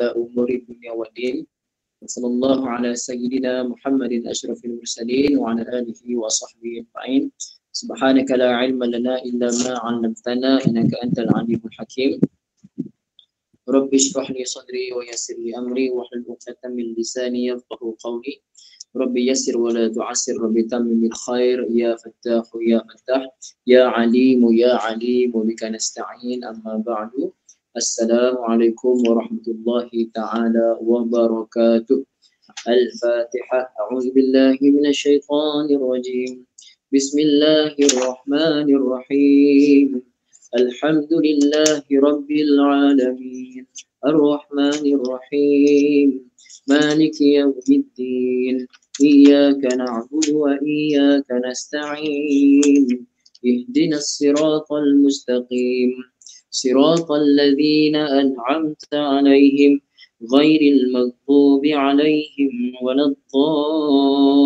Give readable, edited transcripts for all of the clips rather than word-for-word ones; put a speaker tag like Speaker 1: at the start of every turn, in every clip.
Speaker 1: على أمور الدنيا والدين. صلى الله على سيدنا محمد أشرف المرسلين وعلى آله وصحبه أجمعين. سبحانك لا علم لنا إلا ما علمتنا إنك أنت العليم الحكيم. رب اشرح لي صدري ويسر لي أمري واحلل عقدة من لساني يفقهوا قولي. رب يسر ولا تعسر، رب تمم بالخير، يا فتاح يا فتاح، يا عليم يا عليم، بك نستعين. أما بعد، السلام عليكم ورحمة الله تعالى وبركاته. الفاتحة. أعوذ بالله من الشيطان الرجيم. بسم الله الرحمن الرحيم. الحمد لله رب العالمين الرحمن الرحيم مالك يوم الدين إياك نعبد وإياك نستعين اهدنا الصراط المستقيم صراط الذين أنعمت عليهم غير المغضوب عليهم ولا الضالين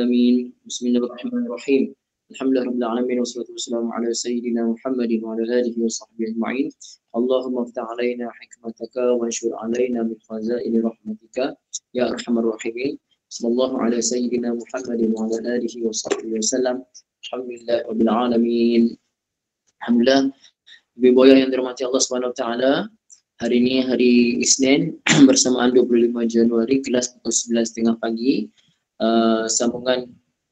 Speaker 1: آمين. بسم الله الرحمن الرحيم. الحمد لله رب العالمين والصلاة والسلام على سيدنا محمد وعلى آله وصحبه أجمعين. اللهم افتح علينا حكمتك وانشر علينا من خزائن رحمتك يا أرحم الراحمين. صلى الله على سيدنا محمد وعلى آله وصحبه وسلم. الحمد لله رب العالمين. Alhamdulillah, Ibu Boya yang dirahmati Allah Subhanahu Wa Taala. Hari ini hari Isnin bersamaan 25 Januari kelas 9.30 pagi. Sambungan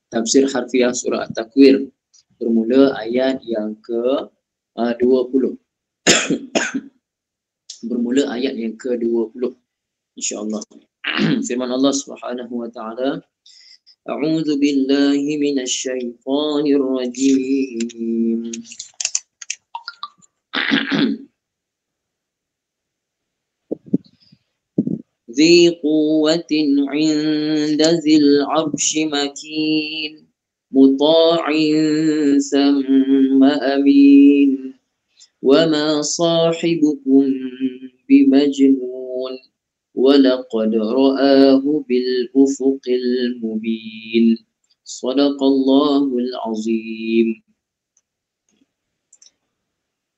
Speaker 1: tafsir harfiah surah At-Takwir bermula ayat yang ke-20. Bermula ayat yang ke-20 insyaallah. Firman Allah Subhanahu wa taala, A'udzu billahi minasy syaithanir rajim. ذي قوة عند ذي العرش مكين مطاع ثم أمين وما صاحبكم بمجنون ولقد رآه بالأفق المبين صدق الله العظيم.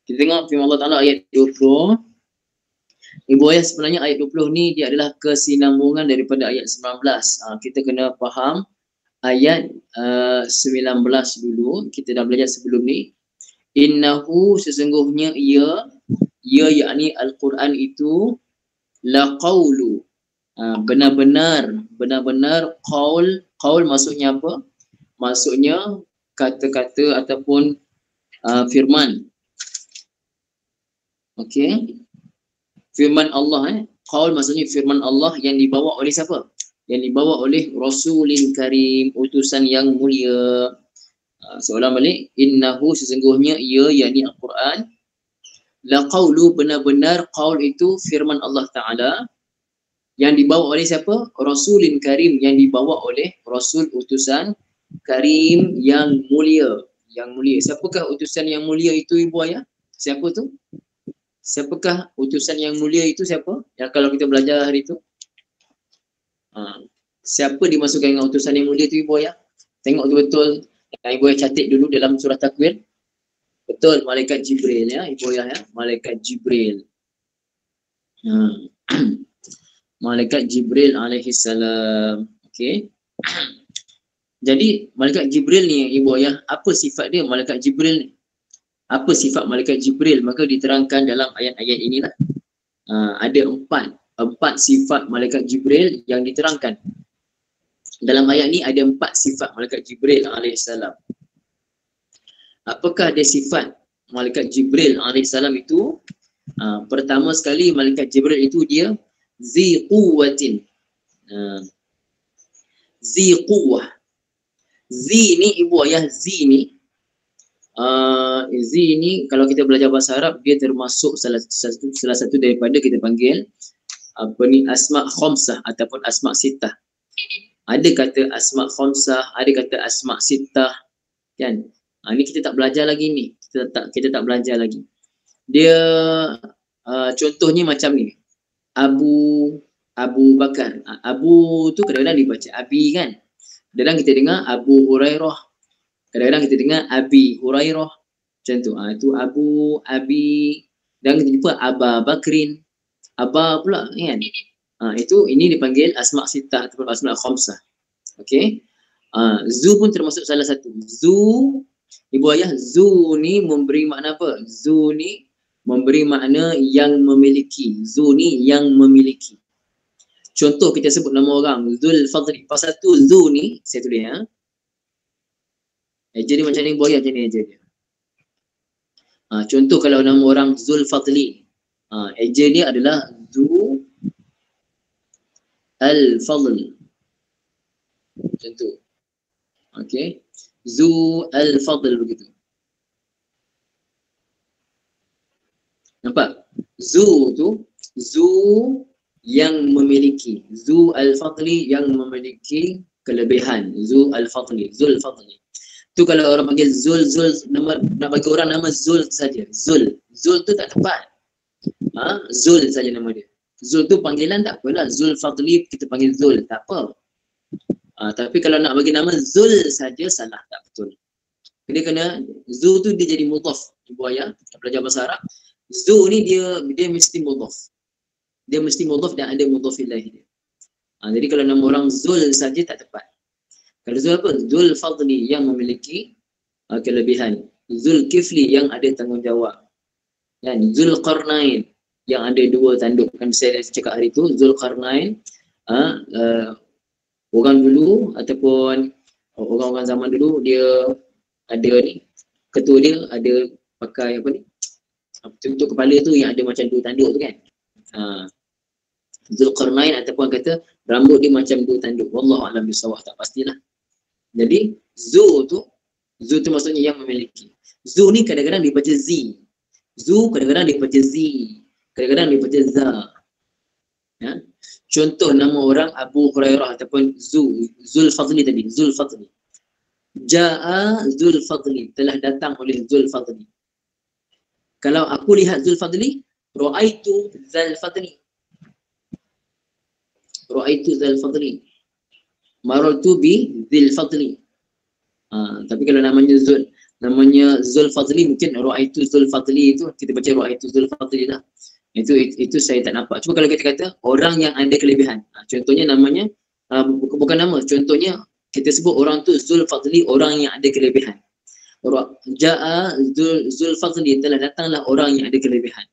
Speaker 1: Kita tengok firman Allah Ta'ala ayat 20. Ibu ayah, sebenarnya ayat 20 ni dia adalah kesinambungan daripada ayat 19. Kita kena faham ayat 19 dulu. Kita dah belajar sebelum ni. Innahu, sesungguhnya ia yakni Al-Quran itu la qawlu, benar-benar qaul maksudnya apa? Maksudnya kata-kata ataupun firman. Okey. Firman Allah, qaul maksudnya firman Allah yang dibawa oleh siapa? Yang dibawa oleh Rasulin Karim, utusan yang mulia. Seolah balik, innahu, sesungguhnya ia yakni Al-Quran, la qawlu, benar-benar qaul itu firman Allah Ta'ala yang dibawa oleh siapa? Rasulin Karim, yang dibawa oleh Rasul utusan Karim yang mulia. Yang mulia. Siapakah utusan yang mulia itu, Ibu Ayah? Siapa tu? Siapakah utusan yang mulia itu, siapa? Yang kalau kita belajar hari itu. Siapa dimasukkan dengan utusan yang mulia itu, Ibu Ayah? Tengok tu betul. Ibu Ayah catat dulu dalam surah Takwir. Betul, Malaikat Jibril ya, Ibu Ayah ya. Malaikat Jibril. Malaikat Jibril alaihi salam. Okey. Jadi Malaikat Jibril ni, Ibu Ayah, apa sifat dia Malaikat Jibril ni? Apa sifat Malaikat Jibril? Maka diterangkan dalam ayat-ayat inilah. Ada empat sifat Malaikat Jibril yang diterangkan. Dalam ayat ni ada 4 sifat Malaikat Jibril alaihissalam. Apakah dia sifat Malaikat Jibril alaihissalam itu? Pertama sekali, Malaikat Jibril itu dia zi quwwatin. Zi quwwah. Zi ni, Ibu Ayah, zi ni zi ni kalau kita belajar bahasa Arab, dia termasuk salah satu daripada kita panggil apa ni, asma' khamsah ataupun asma' sittah. Ada kata asma' khamsah, ada kata asma' sittah kan. Ni kita tak belajar lagi ni. Kita tak belajar lagi. Dia contohnya macam ni. Abu Bakar. Abu tu kadang-kadang dibaca Abi kan. Kadang-kadang kita dengar Abu Hurairah. Kadang-kadang kita dengar Abi Hurairah. Macam tu. Itu Abu, Abi. Dan kita jumpa Aba Bakrin. Aba pula kan. Itu ini dipanggil asma' sittah ataupun asma' khamsah. Okey. Zu pun termasuk salah satu. Zu, ibu ayah, zu ni memberi makna apa? Zu ni memberi makna yang memiliki. Zu ni yang memiliki. Contoh kita sebut nama orang Zul Fadli. Pasal tu Zu ni saya tulis ya. Jadi macam ni ibu ayah macam ni aja dia. Contoh kalau nama orang Zul Fadli. Eja dia adalah Zu Al-Fadl. Macam tu. Okey. Zu Al-Fadl begitu. Nampak? Zu tu, Zu yang memiliki. Zu Al-Fadli yang memiliki kelebihan. Zu Al-Fadli. Zul Fadli. Tu kalau orang panggil Zul, nama, nak bagi orang nama Zul saja. Zul. Zul tu tak tepat. Zul saja nama dia. Zul tu panggilan tak apalah. Zul Fadli kita panggil Zul. Tak apa. Tapi kalau nak bagi nama Zul saja salah, tak betul. Dia kena, Zu tu dia jadi mudhaf. Ibu ayah, belajar bahasa Arab. Zu ni dia mesti mudhaf. Dia mesti mudhaf dan ada mudhaf ilaih dia. Jadi kalau nama orang Zul saja tak tepat. Kalau Zul apa? Zul Fadli yang memiliki kelebihan. Zul Kifli yang ada tanggungjawab. Dan Zul Qarnain yang ada dua tanduk. Kan saya cakap hari tu, Zul Qarnain orang dulu ataupun orang-orang zaman dulu dia ada ni, ketua dia ada pakai apa ni, untuk kepala tu yang ada macam dua tanduk tu kan. Zulqarnain ataupun kata rambut dia macam dua tanduk. Wallahu a'lam bissawab, tak pastilah. Jadi Zu tu maksudnya yang memiliki. Zu ni kadang-kadang dibaca Z. Zu kadang-kadang dibaca Z. Kadang-kadang dibaca Za. Ya. Contoh nama orang Abu Hurairah ataupun Zul Fadli tadi, Zul Fadli. Ja'a Zul Fadli, telah datang oleh Zul Fadli. Kalau aku lihat Zul Fadli, ra'aitu Zal Fadli. Ra'aitu Zal Fadli. Marartu bi Zil Fadli. Tapi kalau namanya Zul Fadli, mungkin ra'aitu Zul Fadli itu kita baca ra'aitu Zul Fadli lah. Itu saya tak nampak. Cuma kalau kita kata orang yang ada kelebihan, contohnya namanya bukan nama, contohnya kita sebut orang tu Zul Fadli, orang yang ada kelebihan. Ja'a Zul Fadli, telah datanglah orang yang ada kelebihan.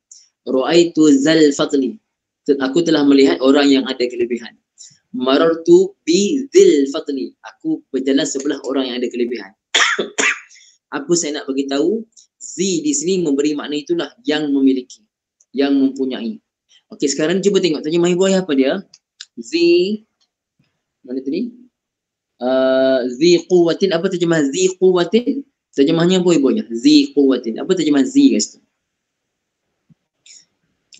Speaker 1: Ra'aitu Zal Fadli, aku telah melihat orang yang ada kelebihan. Marartu bi Zil Fadli, aku berjalan sebelah orang yang ada kelebihan. Apa saya nak bagi tahu? Z di sini memberi makna itulah yang memiliki, yang mempunyai. Okey, sekarang cuba tengok terjemah ibu ayah apa dia? Z mana tadi? Zi quwwatin. Apa terjemah zi quwwatin? Terjemahnya apa ibu ayah? Zi quwwatin. Apa terjemah zi guys?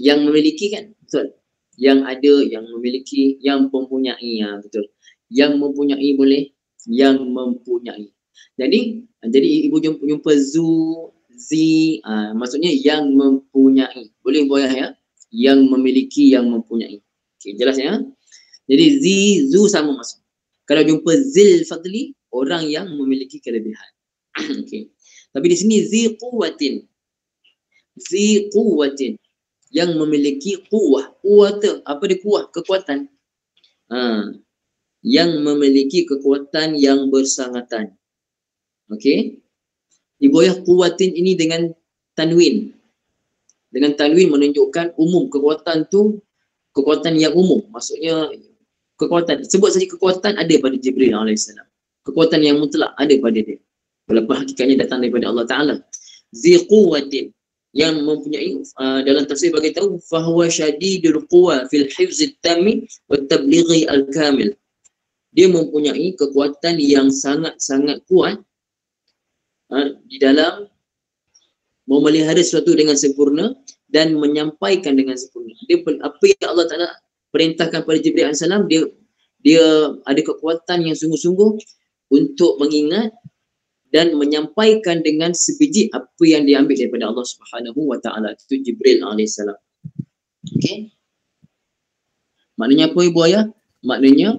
Speaker 1: Yang memiliki kan? Betul. Yang ada, yang memiliki, yang mempunyai. Betul. Yang mempunyai boleh, yang mempunyai. Jadi ibu jumpa Zi, maksudnya yang mempunyai. Boleh ibu ayah ya? Yang memiliki, yang mempunyai. Okey, jelas ya? Jadi Zu sama masuk. Kalau jumpa Zil Fadli, orang yang memiliki kelebihan. Okey. Tapi di sini Zi quwwatin. Zi quwwatin, yang memiliki quwwah. Quwwah tu apa dia? Quwwah, kekuatan. Yang memiliki kekuatan yang bersangatan. Okey. Ibu ayah quwwatin ini dengan tanwin. Dengan tanwin menunjukkan umum. Kekuatan tu kekuatan yang umum. Maksudnya kekuatan, sebut saja kekuatan ada pada Jibril AS. Kekuatan yang mutlak ada pada dia. Walaupun hakikatnya datang daripada Allah Ta'ala. Zi quwwatin, yang mempunyai, dalam tafsir bagi tahu, fahuwa syadidul quwa fil hifzit tammi wa tablighi al-kamil. Dia mempunyai kekuatan yang sangat-sangat kuat di dalam memelihara sesuatu dengan sempurna dan menyampaikan dengan sempurna. Dia apa yang Allah Ta'ala perintahkan pada Jibril AS, dia ada kekuatan yang sungguh-sungguh untuk mengingat dan menyampaikan dengan sebiji apa yang diambil daripada Allah Subhanahu wa Ta'ala. Itu Jibril AS. Okey. Maknanya apa ibu ayah? Maknanya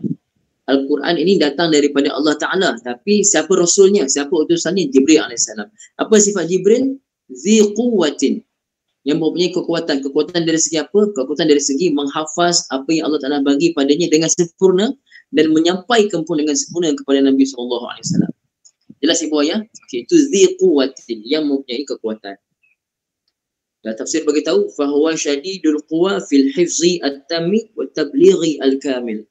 Speaker 1: Al-Quran ini datang daripada Allah Ta'ala. Tapi siapa rasulnya? Siapa utusannya? Jibril AS. Apa sifat Jibril? Zi quwwatin. yang mempunyai kekuatan. Kekuatan dari segi apa? Kekuatan dari segi menghafaz apa yang Allah Ta'ala bagi padanya dengan sempurna dan menyampaikan pun dengan sempurna kepada Nabi SAW. Jelas ibu ayah? Okay, itu zi quwwatin, yang mempunyai kekuatan. Dan tafsir beritahu fahuwa syadidul quwa fil hifzi at-tammi wa tablighi al-kamil.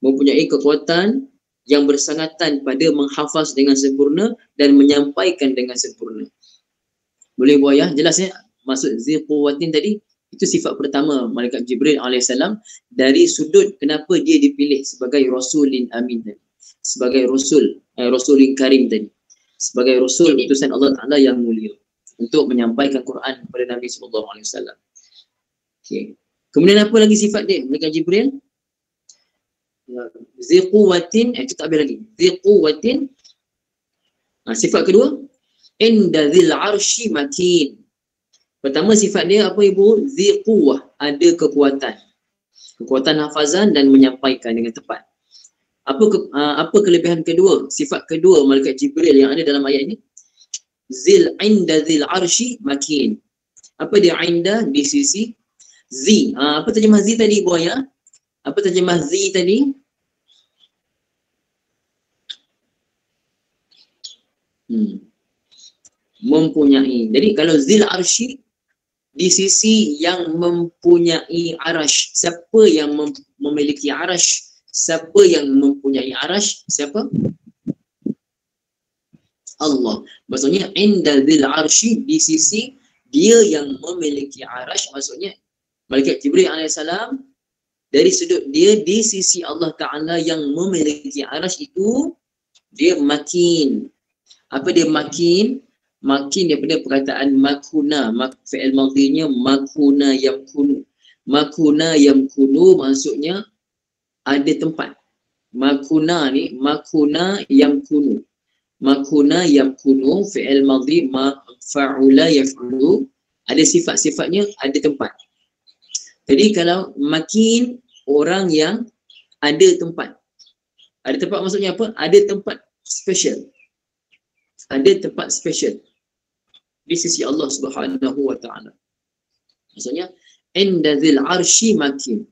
Speaker 1: Mempunyai kekuatan yang bersangatan pada menghafaz dengan sempurna dan menyampaikan dengan sempurna. Boleh ibu ayah? Jelas ya? Maksud zi quwwatin tadi, itu sifat pertama malaikat Jibril alaihissalam dari sudut kenapa dia dipilih sebagai rasulin amin tadi. Sebagai rasulin karim tadi. Sebagai rasul utusan Allah Taala yang mulia untuk menyampaikan Quran kepada Nabi sallallahu alaihi wasallam. Okey. Kemudian apa lagi sifat dia? Malaikat Jibril zi quwwatin, itu tak habis lagi. Zi quwwatin. Sifat kedua, inda dzil arsy makin. Pertama sifat dia apa ibu? Zi quwwah, ada kekuatan. Kekuatan hafazan dan menyampaikan dengan tepat. Apa kelebihan kedua? Sifat kedua malaikat Jibril yang ada dalam ayat ini. Inda dzil arsy makin. Apa dia inda? Di sisi. Zi. Apa terjemah zi tadi ibu ayah? Apa terjemah zi tadi? Mempunyai. Jadi kalau zil arsy, di sisi yang mempunyai arash. Siapa yang memiliki arash? Siapa yang mempunyai arash? Siapa? Allah. Maksudnya inda dzil arsy, di sisi dia yang memiliki arash. Maksudnya malaikat Jibril alaihissalam dari sudut dia di sisi Allah Ta'ala yang memiliki arash itu dia makin. Apa dia makin? Makin daripada perkataan makuna, fi'il madhinya makuna yamkunu. Makuna yamkunu maksudnya ada tempat. Makuna ni, makuna yamkunu. Makuna yamkunu, fi'il madhi fa'ula yaf'ulu, ada sifat-sifatnya, ada tempat. Jadi kalau makin, orang yang ada tempat. Ada tempat maksudnya apa? Ada tempat special. Ada tempat special di sisi Allah Subhanahu wa Ta'ala. Maksudnya inda dzil arsy makin.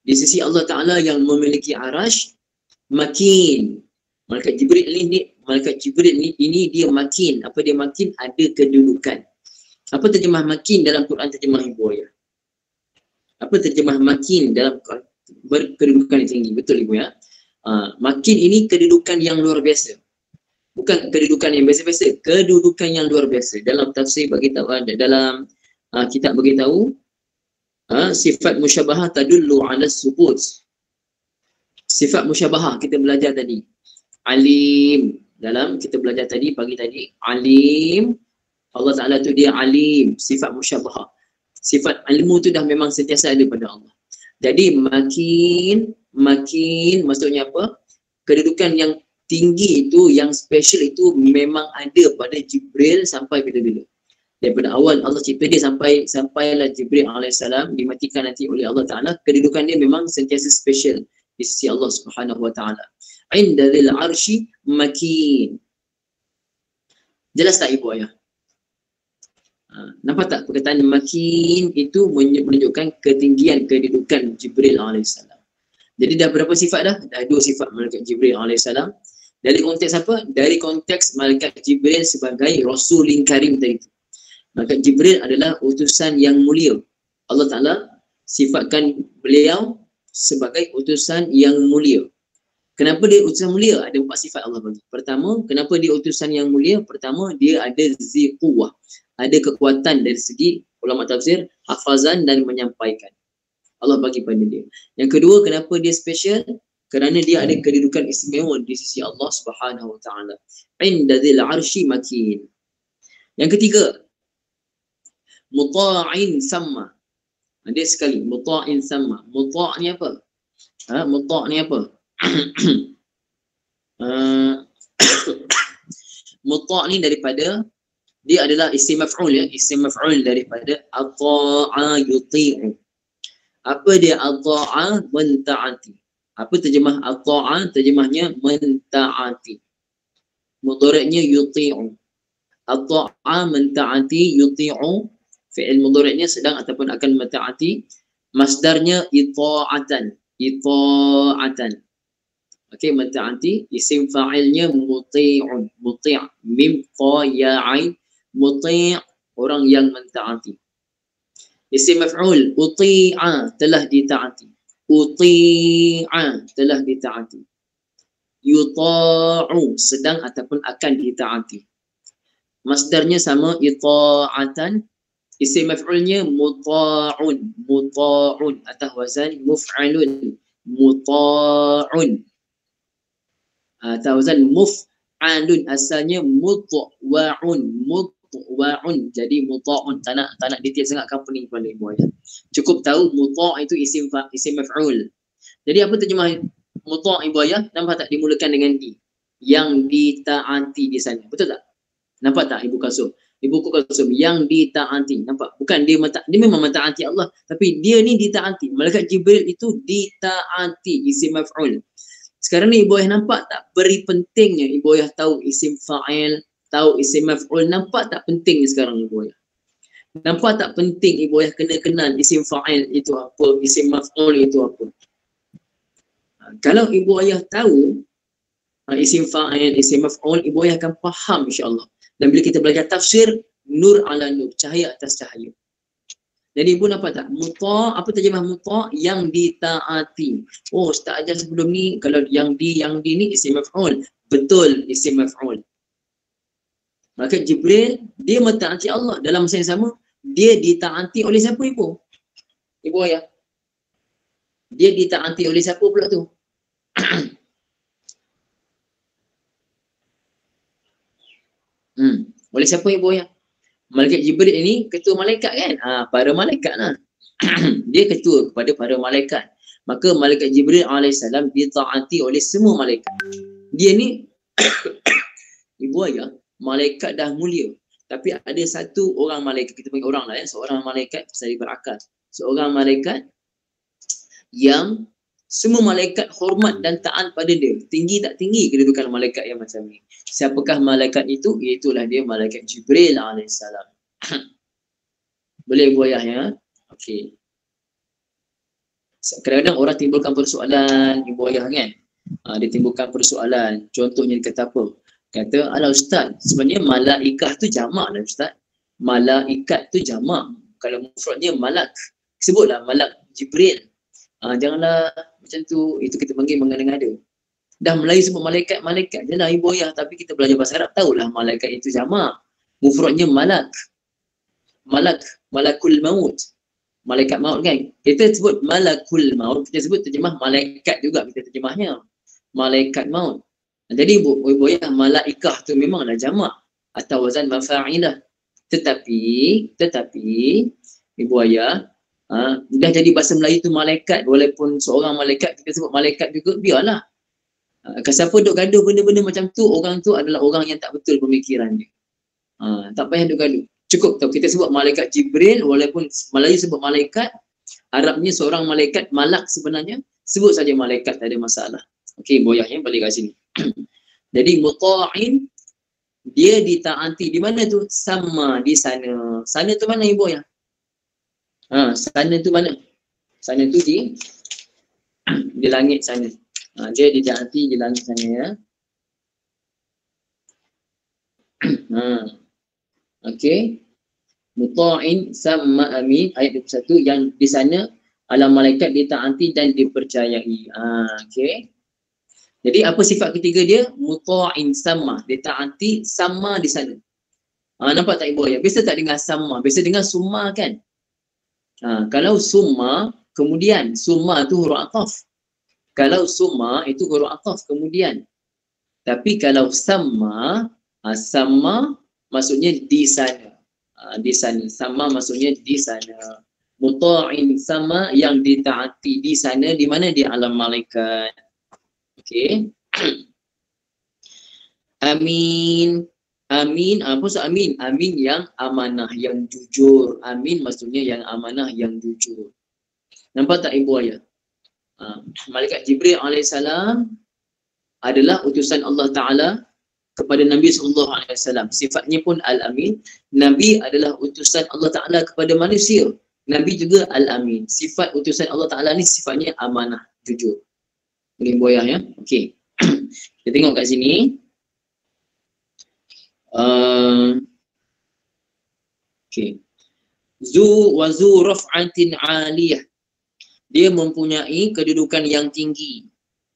Speaker 1: Di sisi Allah Ta'ala yang memiliki arash makin. Malaikat Jibril ini dia makin. Apa dia makin? Ada kedudukan. Apa terjemah makin dalam Quran terjemah ibu ayah? Apa terjemah makin dalam berkedudukan yang tinggi? Betul ibu ya? Makin ini kedudukan yang luar biasa. Bukan kedudukan yang biasa-biasa, kedudukan yang luar biasa. Dalam tafsir beritahu, dalam kitab beritahu, sifat musyabahah tadullu ala subut. Sifat musyabahah kita belajar tadi. Alim, dalam kita belajar tadi, pagi tadi, alim. Allah Ta'ala tu dia alim, sifat musyabahah. Sifat ilmu tu dah memang sentiasa ada pada Allah. Jadi makin maksudnya apa? Kedudukan yang tinggi itu, yang special itu memang ada pada Jibril sampai bila-bila. Daripada awal Allah cipta dia sampailah Jibril alaihissalam dimatikan nanti oleh Allah Ta'ala, kedudukan dia memang sentiasa special di sisi Allah Subhanahu wa Ta'ala. Inda dzil arsy makin. Jelas tak ibu ayah? Nampak tak perkataan makin itu menunjukkan ketinggian kedudukan Jibril alaihissalam. Jadi dah berapa sifat dah? Dah 2 sifat malaikat Jibril alaihissalam. Dari konteks apa? Dari konteks malaikat Jibril sebagai rasulin karim tadi. Malaikat Jibril adalah utusan yang mulia. Allah Ta'ala sifatkan beliau sebagai utusan yang mulia. Kenapa dia utusan mulia? Ada 4 sifat Allah bagi. Pertama, kenapa dia utusan yang mulia? Pertama, dia ada zi quwwah. Ada kekuatan dari segi ulama tafsir, hafazan dan menyampaikan. Allah bagi pada dia. Yang kedua, kenapa dia special? Kerana dia ada kedudukan istimewa di sisi Allah Subhanahu wa Ta'ala. Inda dzil arsy makin. Yang ketiga, muta'in samma. Ada sekali, muta'in samma. Muta' ni apa? Muta' ni apa? Muta' ni daripada, dia adalah isim maf'ul ya. Isim maf'ul daripada ata'a yuti'u. Apa dia ata'a? Menta'ati. Apa terjemah ata'a? Terjemahnya menta'ati. Mudhari'nya yuti'u. Ata'a menta'ati yuti'u. Fi'il mudhari'nya sedang ataupun akan mentaati. Masdarnya ita'atan. Ita'atan. Okey, mentaati. Isim fa'ilnya muti'un. Muti'. Mim, ta, ya, ain. Muti', orang yang mentaati. Isim maf'ul. Uti'a, telah ditaati. Uti'a, telah ditaati. Yuta'u, sedang ataupun akan ditaati. Masdarnya sama, ita'atan. Isim maf'ulnya muta'un. Muta'un, atas wazan muf'alun. Muta'un. Atas wazan muf'alun, asalnya mutwa'un. Mutwa'un, jadi muta'un. Tak nak detail sangat company kepada ibu ayah. Cukup tahu muta' itu isim maf'ul. Jadi apa terjemah muta' ibu ayah? Nampak tak dimulakan dengan di? Yang ditaati di sana. Betul tak? Nampak tak Ibu Kalsum? Ibu Kalsum, yang ditaati. Nampak? Bukan dia memang mentaati Allah, tapi dia ni ditaati. Malaikat Jibril itu ditaati, isim maf'ul. Sekarang ni Ibu ayah nampak tak beri pentingnya Ibu ayah tahu isim fa'il, tahu isim maf'ul? Nampak tak pentingnya sekarang Ibu ayah? Nampak tak penting Ibu ayah kena kenal isim fa'il itu apa, isim maf'ul itu apa? Kalau Ibu ayah tahu isim fa'il, isim maf'ul, Ibu ayah akan faham insya-Allah. Dan bila kita belajar tafsir, nur ala nur, cahaya atas cahaya. Jadi Ibu nampak tak? Muta', apa terjemah muta'? Yang ditaati. Oh, Ustaz ajar sebelum ni, kalau yang di ni isim maf'ul. Betul, isim maf'ul. Maka Jibril, dia mentaati Allah. Dalam masa yang sama, dia ditaati oleh siapa Ibu? Ibu ayah. Dia ditaati oleh siapa pula tu? Oleh siapa Ibu ayah? Malaikat Jibril ini ketua malaikat kan? Para malaikat lah. Dia ketua kepada para malaikat. Maka Malaikat Jibril AS ditaati oleh semua malaikat. Dia ni Ibu ayah, malaikat dah mulia. Tapi ada satu orang malaikat, kita panggil orang lah ya, seorang malaikat pasal dia berakal. Seorang malaikat yang semua malaikat hormat dan taat pada dia. Tinggi tak tinggi kedudukan malaikat yang macam ni. Siapakah malaikat itu? Iaitulah dia Malaikat Jibril AS. Boleh Ibu ayah ya? Okey. Kadang-kadang orang timbulkan persoalan Ibu ayah kan? Dia timbulkan persoalan. Contohnya dia kata apa? Kata, alah Ustaz, sebenarnya malaikah tu jamak lah Ustaz. Malaikat tu jamak. Kalau mufradnya malak. Sebutlah malak Jibril. Janganlah macam tu. Itu kita panggil mengada-ngada. Dah Melayu sebut malaikat je lah Ibu ayah. Tapi kita belajar bahasa Arab, tahulah malaikat itu jamak. Mufradnya malak. Malakul maut. Malaikat maut kan. Kita sebut malakul maut, kita sebut terjemah malaikat juga kita terjemahnya. Malaikat maut. Jadi ibu ayah, malaikah tu memanglah jamak atau wazan mafa'ilah. Tetapi Ibu ayah, dah jadi bahasa Melayu tu malaikat, walaupun seorang malaikat kita sebut malaikat juga, biarlah. Siapa duk gaduh benda-benda macam tu, orang tu adalah orang yang tak betul pemikiran dia. Tak payah duk gaduh. Cukup tahu kita sebut malaikat Jibril, walaupun Melayu sebut malaikat, Arabnya seorang malaikat, malak sebenarnya, sebut saja malaikat, tak ada masalah. Okey, boyahnya balik kat sini. Jadi muta'in, dia ditaati di mana tu? Sama di sana. Sana tu mana Ibu ya? Sana tu mana? Sana tu di langit sana. Dia ditaati di langit sana ya. Okey. Muta'in sama amin, ayat 21, yang di sana alam malaikat ditaati dan dipercayai. Okey. Jadi apa sifat ketiga dia? Muta'in sama, ditaati sama di sana. Nampak tak Ibu ayah? Biasa tak dengar sama, biasa dengar summa kan? Kalau summa, kemudian summa tu huruf ataf. Kalau summa itu huruf ataf kemudian. Tapi kalau sama, sama maksudnya di sana. Di sana. Sama maksudnya di sana. Muta'in sama, yang ditaati di sana, di mana? Di alam malaikat. Okey. Amin. Amin. Apa maksud amin? Amin yang amanah, yang jujur. Amin maksudnya yang amanah, yang jujur. Nampak tak Ibu ayah? Malaikat Jibril AS adalah utusan Allah Ta'ala kepada Nabi SAW. Sifatnya pun Al-Amin. Nabi adalah utusan Allah Ta'ala kepada manusia. Nabi juga Al-Amin. Sifat utusan Allah Ta'ala ni sifatnya amanah, jujur. Boleh boyah ya. Okey. Kita tengok kat sini. Okey. Zu wa zu raf'atin 'aliyah. Dia mempunyai kedudukan yang tinggi.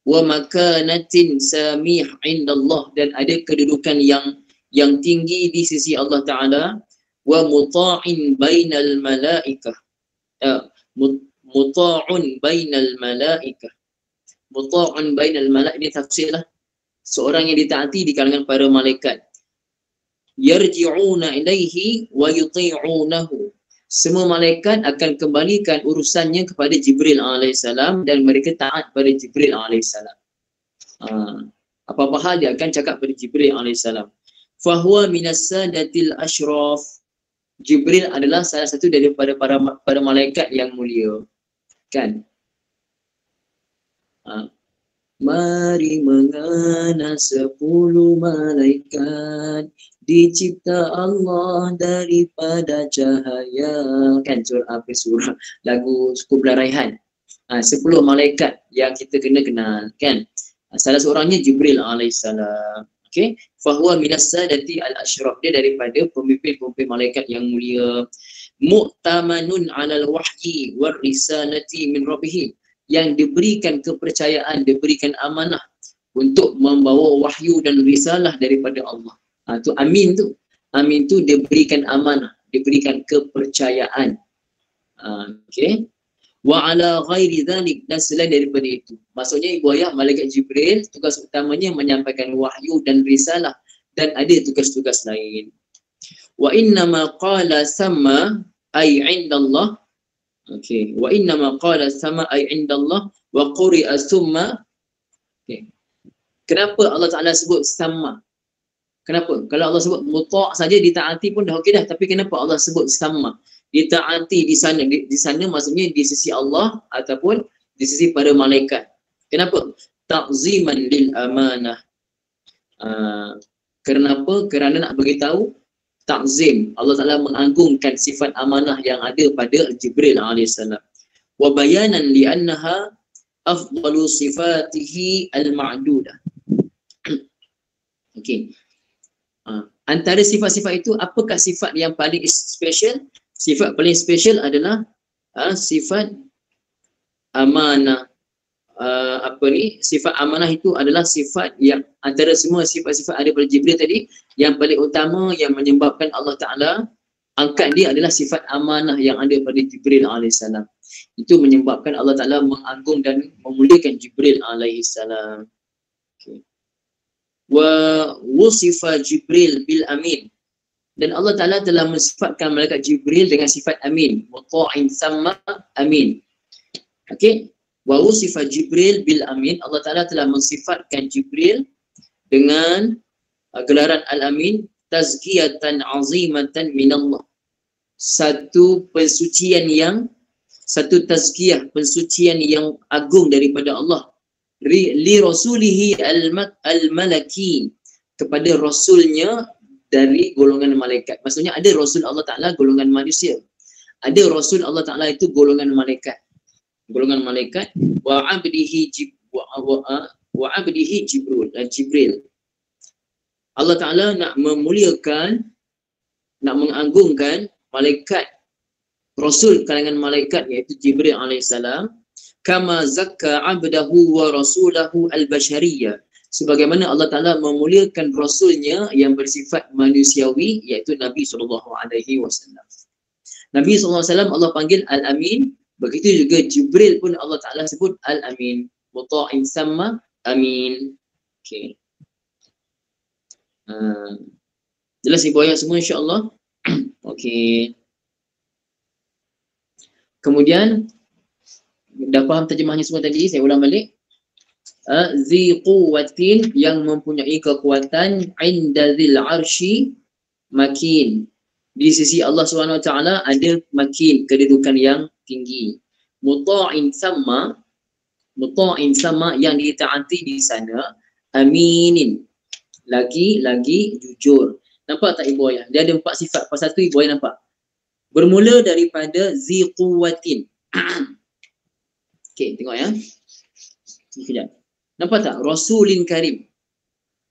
Speaker 1: Wa makanatin samih indallah, dan ada kedudukan yang tinggi di sisi Allah Ta'ala. Wa muta'in bainal malaikah. Muta'un bainal malaikah. Muta'un bainal malaikah, ini tafsirlah. Seorang yang ditaati di kalangan para malaikat. Yarji'una ilaihi wa yuti'unahu. Semua malaikat akan kembalikan urusannya kepada Jibril alaihissalam dan mereka taat pada Jibril alaihissalam. Apa-apa hal dia akan cakap pada Jibril alaihissalam. Fahuwa minas sadatil ashraf. Jibril adalah salah satu daripada para malaikat yang mulia. Kan? Mari mengana 10 malaikat, dicipta Allah daripada cahaya. Kan surah lagu Kumpulan Raihan. 10 malaikat yang kita kena kenal, kan? Salah seorangnya Jibril alaihissalam. Okey, fahuwa minas sadati al-ashraf, dia daripada pemimpin-pemimpin malaikat yang mulia. Mu'tamanun 'alal wahyi war risalati min rabbih, yang diberikan kepercayaan, diberikan amanah untuk membawa wahyu dan risalah daripada Allah. Tu amin tu. Amin tu diberikan amanah, diberikan kepercayaan. Okey. Wa ala ghairi dzalik, dan selain daripada itu. Maksudnya ibu ayah malaikat Jibril tugas utamanya menyampaikan wahyu dan risalah, dan ada tugas-tugas lain. Wa inna ma qala sama ay indallah. Okey, wa inna ma qala sama ay indallah wa quri'a summa. Okey. Kenapa Allah Taala sebut sama? Kenapa? Kalau Allah sebut muta' saja ditaati pun dah okey dah, tapi kenapa Allah sebut sama? Ditaati di sana maksudnya di sisi Allah ataupun di sisi para malaikat. Kenapa? Ta'ziman lil amanah. Kenapa? Kerana nak beritahu ta'zim. Allah Ta'ala mengagungkan sifat amanah yang ada pada Jibril alaihissalam. Wa bayanan li'annaha afdalu sifatihi al-ma'dudah. Okey. Antara sifat-sifat itu, apakah sifat yang paling special? Sifat paling special adalah sifat amanah. Sifat amanah itu adalah sifat yang antara semua sifat-sifat ada pada Jibril tadi, yang paling utama yang menyebabkan Allah Ta'ala angkat dia adalah sifat amanah yang ada pada Jibril alaihissalam. Itu menyebabkan Allah Ta'ala mengagung dan memuliakan Jibril alaihissalam. Okay. Wa wusifa Jibril bil amin, dan Allah Ta'ala telah mensifatkan malaikat Jibril dengan sifat amin. Muta'in sama amin. Okey. Wa wusifa Jibril bil amin, Allah Ta'ala telah mensifatkan Jibril dengan gelaran al-amin, tazkiyatan azimatan minallah. Satu tazkiyah, pensucian yang agung daripada Allah. Li rasulihi al-malakin, kepada rasulnya dari golongan malaikat. Maksudnya ada rasul Allah Ta'ala golongan manusia. Ada rasul Allah Ta'ala itu golongan malaikat. Golongan malaikat. Wa abdihi Jibril. Allah Ta'ala nak memuliakan, nak mengagungkan malaikat, rasul kalangan malaikat, iaitu Jibril alaihissalam. Kama zakka abdahu wa rasulahu al-bashariyah, sebagaimana Allah Ta'ala memuliakan rasulnya yang bersifat manusiawi, iaitu Nabi SAW. Nabi SAW Allah panggil Al-Amin, begitu juga Jibril pun Allah Ta'ala sebut Al-Amin. Muta'in sama amin. Okay. Jelas ibu ayah semua insyaAllah. Okay. Kemudian dah faham terjemahnya semua tadi, saya ulang balik. Zi quwwatin, yang mempunyai kekuatan, inda zil arshi makin, di sisi Allah SWT ada makin, kedudukan yang tinggi. Muta'in sama yang ditaati di sana, aminin, lagi jujur. Nampak tak ibu ayah? Dia ada 4 sifat. Pas satu ibu ayah nampak. Bermula daripada zi quwwatin. Okey, tengok ya. Sekejap. Nampak tak? Rasulin karim.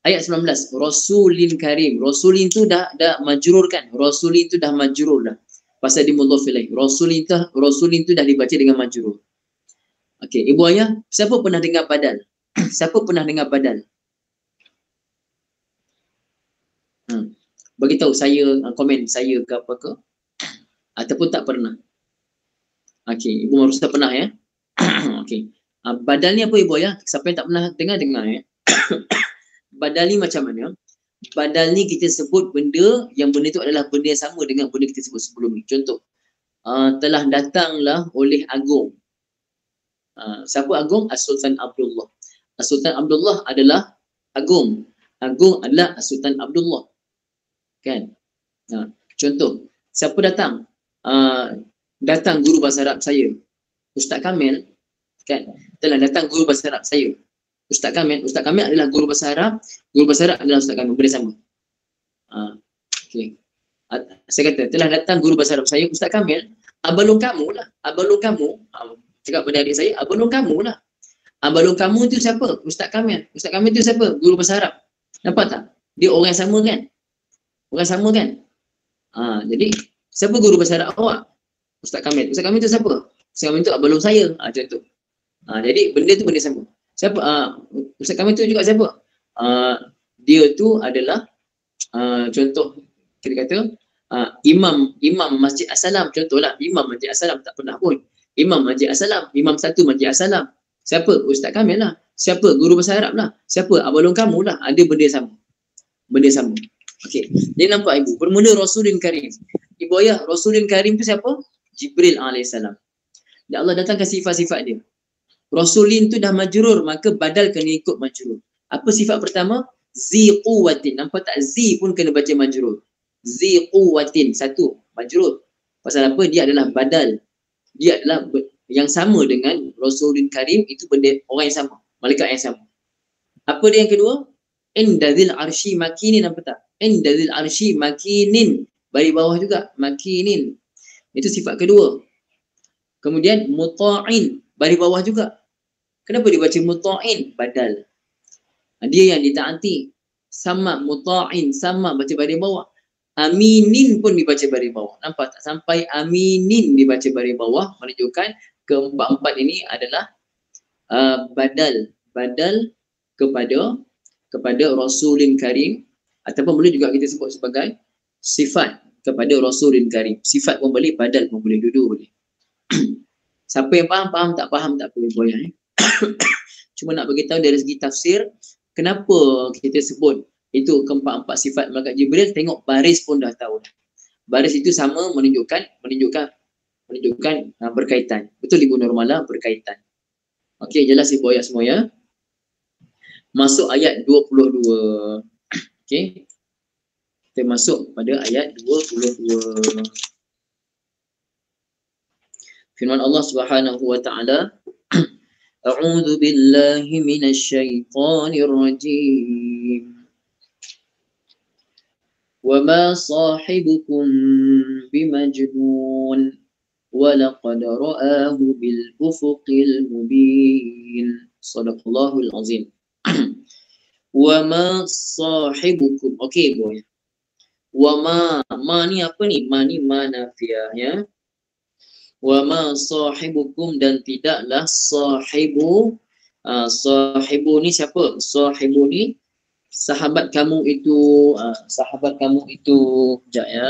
Speaker 1: Ayat 19. Rasulin karim. Rasulin tu dah majrur kan? Rasulin tu dah majrur dah. Pasal dia mudhaf ilaih. Rasulin tu dah dibaca dengan majrur. Okey, ibu ayah, siapa pernah dengar badal? Siapa pernah dengar badal? Bagi tahu saya, komen saya ke apa ke, ataupun tak pernah. Okey, Ibu Marusa pernah ya? Okey. Badal ni apa ibu ayah? Siapa yang tak pernah dengar ya? Badal ni macam mana? Badal ni kita sebut benda yang benda tu adalah benda yang sama dengan benda kita sebut sebelum ni. Contoh, telah datanglah oleh Agung. Siapa Agung? As-Sultan Abdullah. As-Sultan Abdullah adalah Agung. Agung adalah As-Sultan Abdullah. Kan? Contoh, siapa datang? Datang guru bahasa Arab saya, Ustaz Kamil, kan? Telah datang guru bahasa Arab saya, Ustaz Kamil. Ustaz Kamil adalah guru bahasa Arab adalah Ustaz Kamil, boleh sama. Okey. Saya kata, telah datang guru bahasa Arab saya, Ustaz Kamil, abalung kamu lah. Abalung kamu, cakap pada adik saya, abalung kamu lah. Abalung kamu tu siapa? Ustaz Kamil. Ustaz Kamil tu siapa? Guru bahasa Arab. Nampak tak? Dia orang yang sama kan? Orang sama kan? Jadi siapa guru bahasa Arab awak? Ustaz Kamil. Ustaz Kamil tu siapa? Ustaz Kamil tu abang saya. Contoh. Jadi benda tu benda sama. Siapa? Ustaz Kamil tu juga siapa? Dia tu adalah contoh kita kata imam Masjid As-Salam. Contohlah imam Masjid As-Salam, tak pernah pun. Imam Masjid As-Salam, imam satu Masjid As-Salam. Siapa? Ustaz Kamil lah. Siapa? Guru bahasa Arab lah. Siapa? Abang kamu lah. Ada benda sama. Benda sama. Okey. Jadi nampak ibu, bermula Rasulun Karim. Ibu ayah, Rasulun Karim tu siapa? Jibril alaihissalam. Dan Allah datangkan sifat-sifat dia. Rasulin tu dah majrur, maka badal kena ikut majrur. Apa sifat pertama? Zi quwwatin. Nampak tak? Zi pun kena baca majrur. Zi quwwatin. Satu, majrur. Pasal apa? Dia adalah badal. Dia adalah yang sama dengan Rasulun Karim, itu benda orang yang sama, malaikat yang sama. Apa dia yang kedua? Indazil arshi makinin. Nampak tak? Indazil arshi makinin. Bari bawah juga, makinin. Itu sifat kedua. Kemudian muta'in, bari bawah juga. Kenapa dibaca muta'in? Badal. Dia yang ditaati. Sama muta'in, sama baca bari bawah. Aminin pun dibaca bari bawah. Nampak tak? Sampai aminin dibaca bari bawah, menunjukkan keempat-empat ini adalah badal. Badal kepada Rasulun Karim, ataupun boleh juga kita sebut sebagai sifat kepada Rasulun Karim. Sifat pun boleh, badal pun boleh, dua-dua boleh. Siapa yang faham, tak faham tak apa boleh. Cuma nak beritahu dari segi tafsir, kenapa kita sebut itu keempat-empat sifat malaikat Jibril. Tengok baris pun dah tahu. Baris itu sama menunjukkan berkaitan. Betul Ibu Nurmala, berkaitan. Okey, jelas ibu ayat semua ya. Masuk ayat 22. Okey. Kita masuk pada ayat 22. Firman Allah Subhanahu wa taala, A'udzu billahi minasy syaithanir rajim. Wa ma sahibukum bimajnun wa laqad ra'ahu bil ufuqil mubin. Shadaqallahul azim. Wa ma sahibukum. Okey boy. Wa ma ni apa ni? Ma ni ma nafiyah ya. Wa ma sahibukum, dan tidaklah sahibu. Sahibu ni siapa? Sahibu ni sahabat kamu itu. Sahabat kamu itu. Sekejap ya.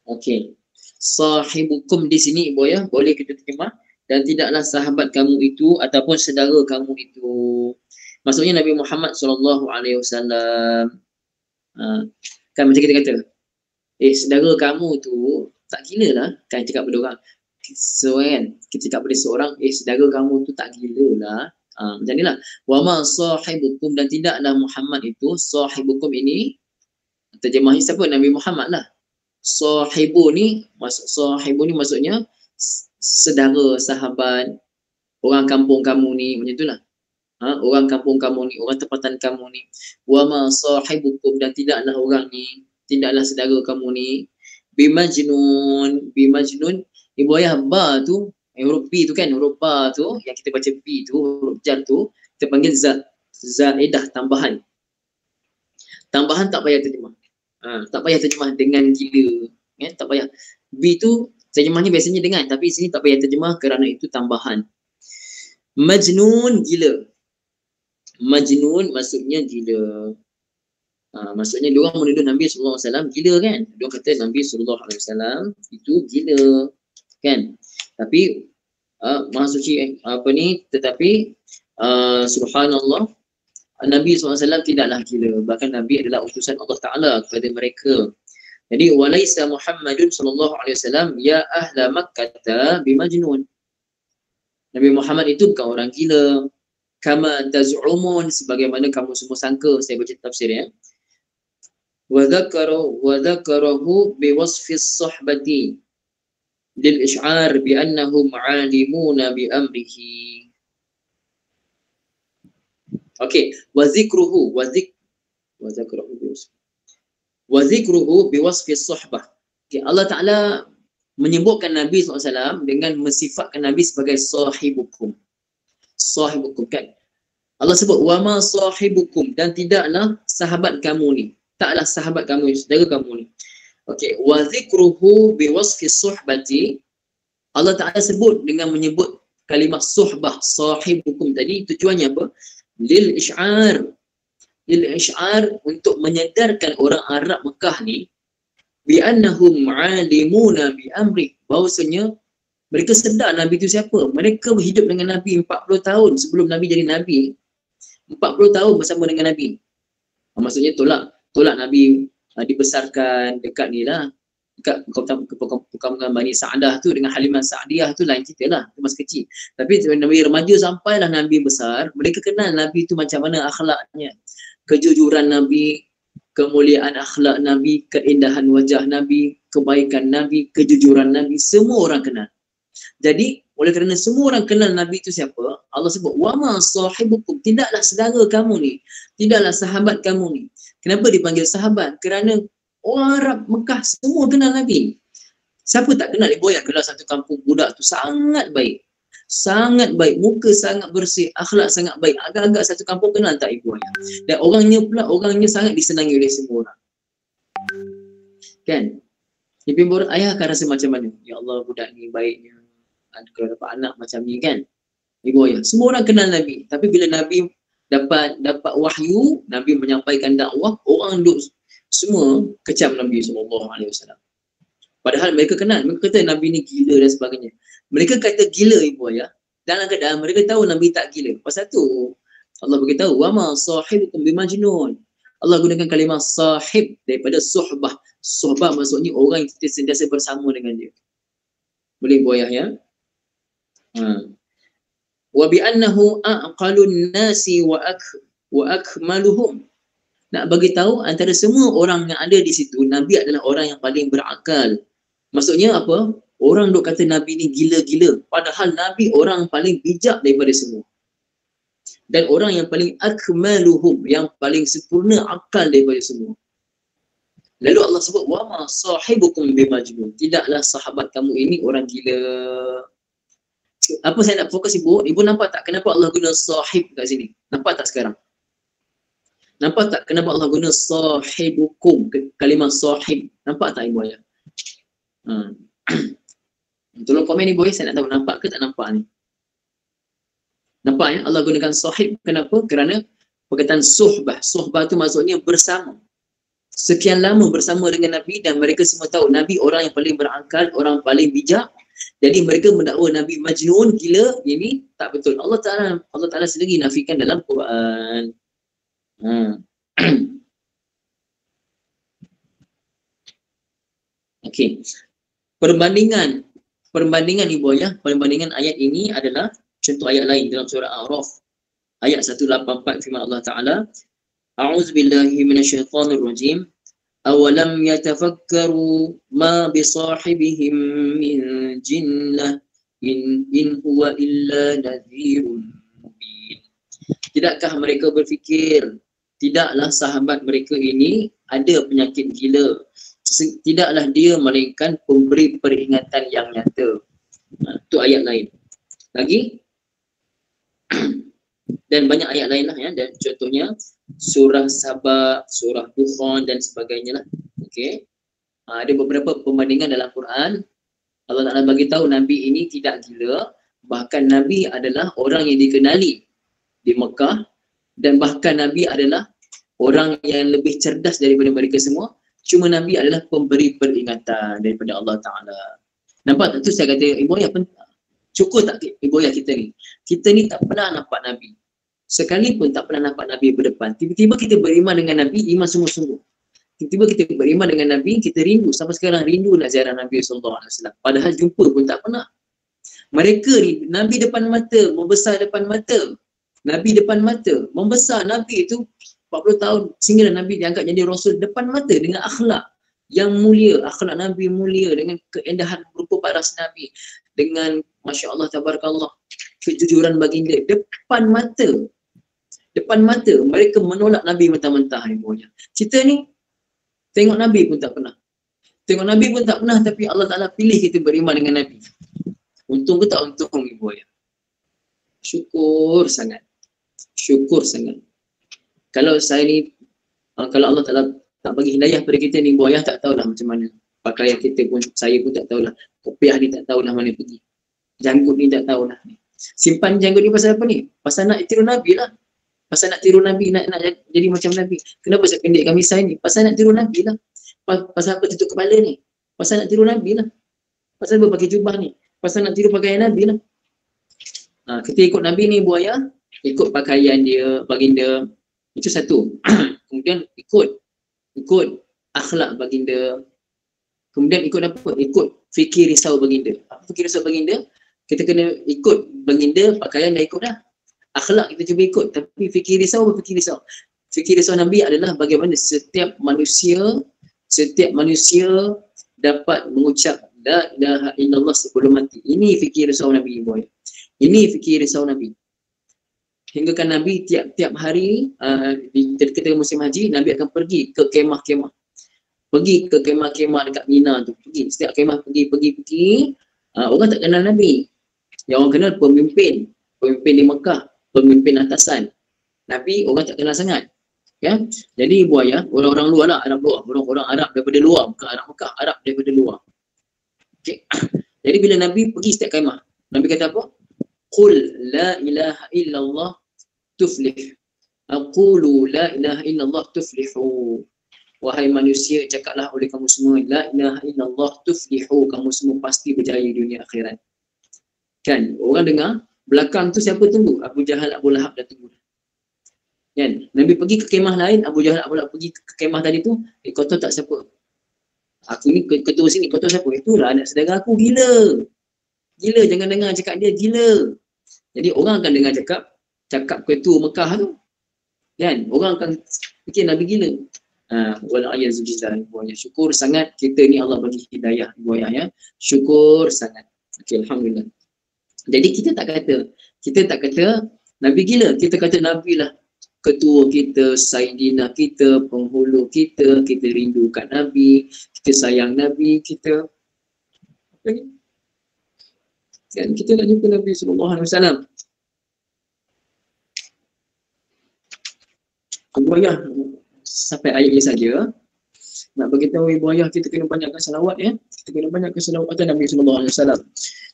Speaker 1: Okey. Sahibukum di sini ibu ya, boleh kita terjemah, dan tidaklah sahabat kamu itu ataupun saudara kamu itu. Maksudnya Nabi Muhammad SAW. Kan macam kita kata, saudara kamu tu tak gila lah, kan cakap pada orang. So kan, kita cakap pada seorang, saudara kamu tu tak gila lah. Macam ni lah. Wa ma sahibukum, dan tidaklah Muhammad itu. Sahibukum ini terjemahnya siapa? Nabi Muhammad lah. Sahibu ni maksudnya saudara, sahabat, orang kampung kamu ni, macam itulah. orang kampung kamu ni, orang tempatan kamu ni. Wa ma sahibukum, dan tidaklah orang ni, tidaklah saudara kamu ni bimajnun. Ibu ayah ba tu, huruf B tu kan, huruf ba tu yang kita baca B tu, huruf jar tu kita panggil zaidah, tambahan. Tambahan tak payah terjemah. Tak payah terjemah dengan gila. Tak payah. B tu terjemahnya biasanya dengan, tapi sini tak payah terjemah kerana itu tambahan. Majnun, gila. Majnun maksudnya gila. Maksudnya diorang menuduh Nabi SAW gila kan. Diorang kata Nabi SAW itu gila kan. Tapi Maha Suci tetapi subhanallah, Nabi SAW tidaklah gila. Bahkan Nabi adalah utusan Allah Ta'ala kepada mereka. Jadi walaisa Muhammadun sallallahu alaihi wasallam ya ahla Makkah bimajnun. Nabi Muhammad itu bukan orang gila. Kama taz'umun, sebagaimana kamu semua sangka. Saya baca tafsir ya. Wa dzakarahu biwasfi as-sahbati lil ish'ar bi annahum 'alimuna bi amrihi. Okey, wa dzikruhu biwasfi as-sahbah. Allah Ta'ala menyebutkan Nabi SAW dengan mensifatkan Nabi sebagai sahibukum. Sahibukum kan. Allah sebut wa ma sahibukum, dan tidaklah sahabat kamu ni. Taklah sahabat kamu, saudara kamu ni. Okey, wa dzikruhu biwasfi as-suhbati. Allah Ta'ala sebut dengan menyebut kalimah suhbah, sahibukum tadi, tujuannya apa? Lil ish'ar. Lil ish'ar, untuk menyadarkan orang Arab Mekah ni bi annahum 'alimuna bi amri, bahawasanya mereka sedar Nabi itu siapa. Mereka hidup dengan Nabi 40 tahun sebelum Nabi jadi Nabi. 40 tahun bersama dengan Nabi. Maksudnya tolak Nabi dibesarkan dekat ni lah, dekat perkampungan Bani Sa'dah tu dengan Halimah Sa'diyah tu lain cerita lah, tu masih kecil. Tapi Nabi remaja sampailah Nabi besar, mereka kenal Nabi tu macam mana akhlaknya, kejujuran Nabi, kemuliaan akhlak Nabi, keindahan wajah Nabi, kebaikan Nabi, kejujuran Nabi, semua orang kenal. Jadi oleh kerana semua orang kenal Nabi itu siapa, Allah sebut wa ma sahibukum, tidaklah saudara kamu ni, tidaklah sahabat kamu ni. Kenapa dipanggil sahabat? Kerana orang Arab Mekah semua kenal Nabi. Siapa tak kenal ibu ayah? Kalau satu kampung budak tu sangat baik, muka sangat bersih, akhlak sangat baik, agak-agak satu kampung kenal tak ibu ayah. Dan orangnya sangat disenangi oleh semua orang. Kan? Ibu ayah akan rasa macam mana? Ya Allah, budak ni baiknya, kalau dapat anak macam ni kan. Ibu ayah, semua orang kenal Nabi. Tapi bila Nabi dapat wahyu, Nabi menyampaikan dakwah, orang duk semua kecam Nabi SAW. Padahal mereka kenal, mereka kata Nabi ni gila dan sebagainya. Mereka kata gila ibu ayah, dalam keadaan mereka tahu Nabi tak gila. Pasal tu Allah beritahu wa ma sahibukum bimajnun. Allah gunakan kalimah sahib daripada suhbah. Suhbah maksudnya orang yang kita sentiasa bersama dengan dia. Boleh ibu ayah ya? Wa bi annahu aqalun nasi wa akmaluhum. Nak bagi tahu antara semua orang yang ada di situ, Nabi adalah orang yang paling berakal. Maksudnya apa? Orang duk kata Nabi ni gila-gila, padahal Nabi orang paling bijak daripada semua. Dan orang yang paling akmaluhum, yang paling sempurna akal daripada semua. Lalu Allah sebut wa ma sahibukum bimajnun, tidaklah sahabat kamu ini orang gila. Apa saya nak fokus ibu? Ibu nampak tak kenapa Allah guna sahib kat sini? Nampak tak sekarang? Nampak tak kenapa Allah guna sahibukum, kalimah sahib? Nampak tak ibu ayah? Tolong komen ibu ayah, saya nak tahu nampak ke tak nampak ni? Nampak ya? Allah gunakan sahib. Kenapa? Kerana perkataan suhbah. Suhbah tu maksudnya bersama. Sekian lama bersama dengan Nabi dan mereka semua tahu Nabi orang yang paling berakal, orang paling bijak. Jadi mereka mendakwa Nabi majnun, gila. Ini tak betul. Allah Ta'ala sendiri nafikan dalam Quran. Okey. Perbandingan ibu ayah, perbandingan ayat ini adalah contoh ayat lain dalam surah A'raf. Ayat 184 firman Allah Ta'ala, A'udzubillahi minasyaitonir rajim. Awalam yatafakkaru ma bisahibihim min jinnah in huwa illa nadhirun mubin. Tidakkah mereka berfikir tidaklah sahabat mereka ini ada penyakit gila? Tidaklah dia melainkan pemberi peringatan yang nyata. Itu ayat lain. Lagi dan banyak ayat lain lah ya, dan contohnya surah Sabah, surah Dukhan dan sebagainya lah. Okey. Ada beberapa perbandingan dalam Quran. Allah Taala bagi tahu Nabi ini tidak gila, bahkan Nabi adalah orang yang dikenali di Mekah, dan bahkan Nabi adalah orang yang lebih cerdas daripada mereka semua. Cuma Nabi adalah pemberi peringatan daripada Allah Taala. Nampak tak tu saya kata ibu ayah cukup tak ibu ayah kita ni? Kita ni tak pernah nampak Nabi. Sekalipun tak pernah nampak Nabi berdepan. Tiba-tiba kita beriman dengan Nabi, iman sungguh-sungguh. Tiba-tiba kita beriman dengan Nabi, kita rindu. Sampai sekarang rindu nak ziarah Nabi SAW. Padahal jumpa pun tak pernah. Mereka ni, Nabi depan mata, membesar depan mata. Nabi depan mata, membesar. Nabi itu 40 tahun sehingga Nabi diangkat jadi Rasul depan mata dengan akhlak yang mulia. Akhlak Nabi mulia dengan keindahan rupa paras Nabi. Dengan Masya Allah, Tabarakallah, kejujuran baginda depan mata. Depan mata. Mereka menolak Nabi mentah-mentah. Kita ni tengok Nabi pun tak pernah. Tengok Nabi pun tak pernah, tapi Allah Ta'ala pilih kita beriman dengan Nabi. Untung ke tak untung ibu ayah? Syukur sangat. Syukur sangat. Kalau saya ni, kalau Allah Ta'ala tak bagi hidayah pada kita ni, ibu ayah tak tahulah macam mana. Pakaian kita pun, saya pun tak tahulah. Kopiah ni tak tahulah mana pergi. Janggut ni tak tahulah. Simpan janggut ni pasal apa ni? Pasal nak tiru Nabi lah. Pasal nak tiru Nabi, nak jadi macam Nabi. Kenapa saya pendekkan misai ni? Pasal nak tiru Nabi lah. Pasal apa tutup kepala ni? Pasal nak tiru Nabi lah. Pasal apa pakai jubah ni? Pasal nak tiru pakaian Nabi lah. Kita ikut Nabi ni ibu ayah, ikut pakaian dia, baginda. Itu satu. Kemudian ikut akhlak baginda. Kemudian ikut apa? Ikut fikir risau baginda. Apa fikir risau baginda? Kita kena ikut baginda, pakaian dah ikut dah. Akhlak kita cuba ikut, tapi fikir risau apa fikir risau? Fikir risau Nabi adalah bagaimana setiap manusia dapat mengucap la ilaha illallah sebelum mati. Ini fikir risau Nabi ibu ayah. Ini fikir risau Nabi. Hingga kan Nabi tiap hari ketika musim haji, Nabi akan pergi ke kemah-kemah. Pergi ke kemah-kemah dekat Mina tu. Pergi. Setiap kemah pergi. Orang tak kenal Nabi. Yang orang kenal pemimpin di Mekah, pemimpin atasan. Nabi orang tak kenal sangat. Ya. Jadi ibu ayah, orang-orang luar lah, Arab luar. Orang-orang Arab daripada luar, bukan Arab Mekah, Arab daripada luar. Okay. Jadi bila Nabi pergi setiap kemah, Nabi kata apa? Qul la ilaha illallah tuflih. Aqulu la ilaha illallah tuflihu. Wahai manusia, cakaplah oleh kamu semua, la ilaha illallah tuflihu. Kamu semua pasti berjaya dunia akhirat. Kan? Orang dengar, belakang tu siapa tunggu? Abu Jahal, Abu Lahab dah tunggu. Kan? Nabi pergi ke kemah lain, Abu Jahal, Abu Lahab pergi ke kemah tadi tu, kau tahu tak siapa? Aku ni ketua sini, kau tahu siapa? Itulah anak saudara aku, gila. Gila, jangan dengar cakap dia, gila. Jadi orang akan dengar cakap ketua Mekah tu. Kan? Orang akan fikir Nabi gila. Wala'iyazubillah. Syukur sangat kita ni Allah bagi hidayah ibu ayah ya. Syukur sangat. Okey, alhamdulillah. Jadi kita tak kata Nabi gila, kita kata Nabi lah ketua kita, Sayyidina kita, penghulu kita rindukan Nabi, kita sayang Nabi, kita kan kita nak jumpa Nabi SAW. Ibu ayah sampai ayat ini saja. Nak beritahu ibu ayah kita kena banyakkan salawat ya. Kita kena banyakkan salawat atas Nabi SAW.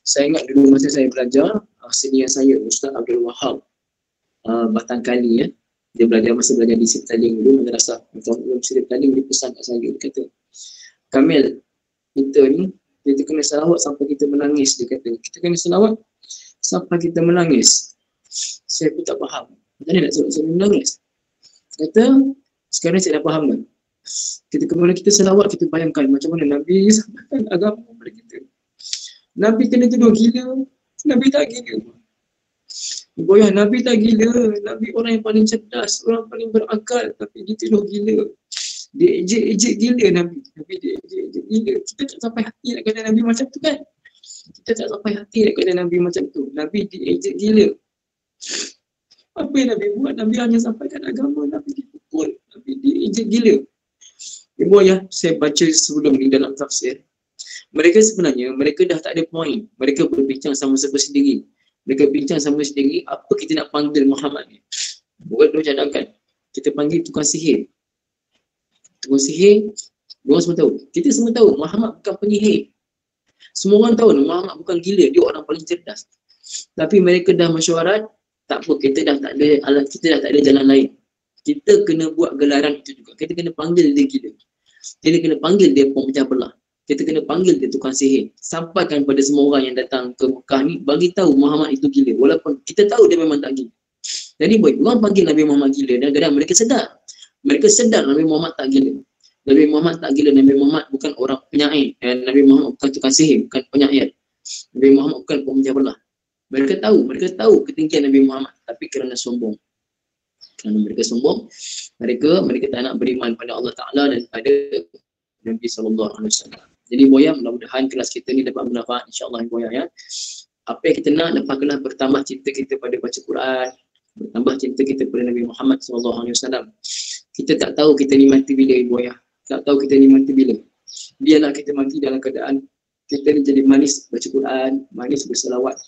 Speaker 1: Saya ingat dulu masa saya belajar, senior saya Ustaz Abdul Wahab Batang Kali ya. Dia belajar di Siptaling dulu madrasah. Untuk Siptaling dia pesan kat saya, dia kata, Kamil, kita ni kita kena salawat sampai kita menangis, dia kata. Kita kena salawat sampai kita menangis. Saya pun tak faham. Macam mana nak salawat sampai menangis? Kata, sekarang saya dah faham kan. Kemudian kita selawat, kita bayangkan macam mana Nabi sampaikan agama kepada kita. Nabi kena tuduh gila, Nabi tak gila. Boyah, Nabi tak gila, Nabi orang yang paling cerdas, orang paling berakal, tapi dia tuduh gila. Dia ejek gila Nabi dia ejek gila. Kita tak sampai hati nak kata Nabi macam tu kan. Kita tak sampai hati nak kata Nabi macam tu. Nabi dia ejek gila. Apa yang Nabi buat? Nabi hanya sampaikan agama, Nabi dipukul, Nabi diinjek gila. Ibu ayah, saya baca sebelum ni dalam tafsir. Mereka sebenarnya, mereka dah tak ada point. Mereka berbincang sama-sama sendiri. Mereka bincang sama sendiri, apa kita nak panggil Muhammad ni? Buat dua cadangkan. Kita panggil tukang sihir. Tukang sihir, diorang semua tahu. Kita semua tahu, Muhammad bukan penyihir. Semua orang tahu Muhammad bukan gila, dia orang paling cerdas. Tapi mereka dah mesyuarat, tak apa, kita dah tak ada alat, kita dah tak ada jalan lain. Kita kena buat gelaran itu juga. Kita kena panggil dia gila. Kita kena panggil dia pemecah belah. Kita kena panggil dia tukang sihir. Sampaikan pada semua orang yang datang ke Mekah ni, bagi tahu Muhammad itu gila. Walaupun kita tahu dia memang tak gila. Jadi orang panggil Nabi Muhammad gila dan kadang mereka sedar. Mereka sedar Nabi Muhammad tak gila. Nabi Muhammad tak gila. Nabi Muhammad bukan orang penyair. Nabi Muhammad bukan tukang sihir, bukan penyair. Nabi Muhammad bukan pemecah belah. Mereka tahu ketinggian Nabi Muhammad, tapi kerana sombong. Kerana mereka sombong, mereka tak nak beriman pada Allah Ta'ala dan pada Nabi SAW. Jadi boya, mudah-mudahan kelas kita ni dapat bermanfaat, insyaAllah boya ya. Apa yang kita nak, dapatkanlah bertambah cinta kita pada baca Quran, bertambah cinta kita pada Nabi Muhammad SAW. Kita tak tahu kita ni mati bila boya, tak tahu kita ni mati bila. Biarlah kita mati dalam keadaan kita ni jadi manis baca Quran, manis berselawat.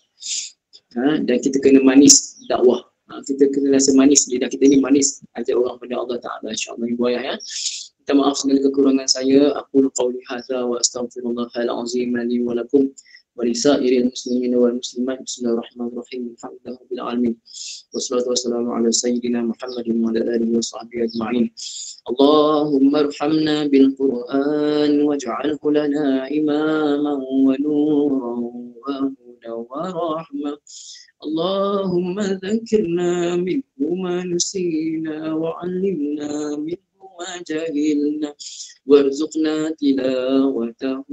Speaker 1: Dan kita kena manis dakwah. Kita kena rasa manis, lidah kita ni manis ajak orang pada Allah Ta'ala, insyaAllah ibu ayah ya. Minta maaf segala kekurangan saya. Aku qauli hadza wa astaghfirullahal azim li wa lakum wa lisairil muslimin wal muslimat. Bismillahirrahmanirrahim. Alhamdulillahirabbil alamin. Wassalatu wassalamu ala sayyidina Muhammadin wa ala alihi wa sahbihi ajma'in. Allahumma arhamna bil Qur'an waj'alhu lana imaman wa nuran wa hudan wa rahmah. اللهم ذكرنا منه ما نسينا وعلمنا منه ما جهلنا وارزقنا تلاوته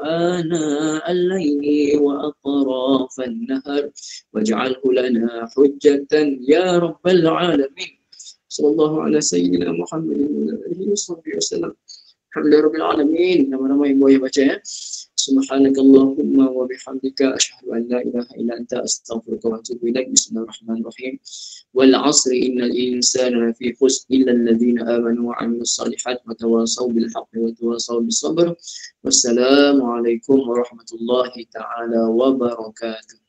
Speaker 1: آناء الليل وأطراف النهر واجعله لنا حجة يا رب العالمين. صلى الله على سيدنا محمد وعلى آله وصحبه وسلم. الحمد لله رب العالمين. Nama-nama ibu ayah baca ya. Subhanakallahumma wa bihamdika asyhadu an la ilaha illa anta astaghfiruka wa atubu ilaik. Bismillahirrahmanirrahim. Wal 'asri innal insana lafi khusr illa alladhina amanu wa 'amilus shalihat wa tawasaw bil haqqi wa tawasaw bis sabr. Wassalamu alaikum warahmatullahi taala wabarakatuh.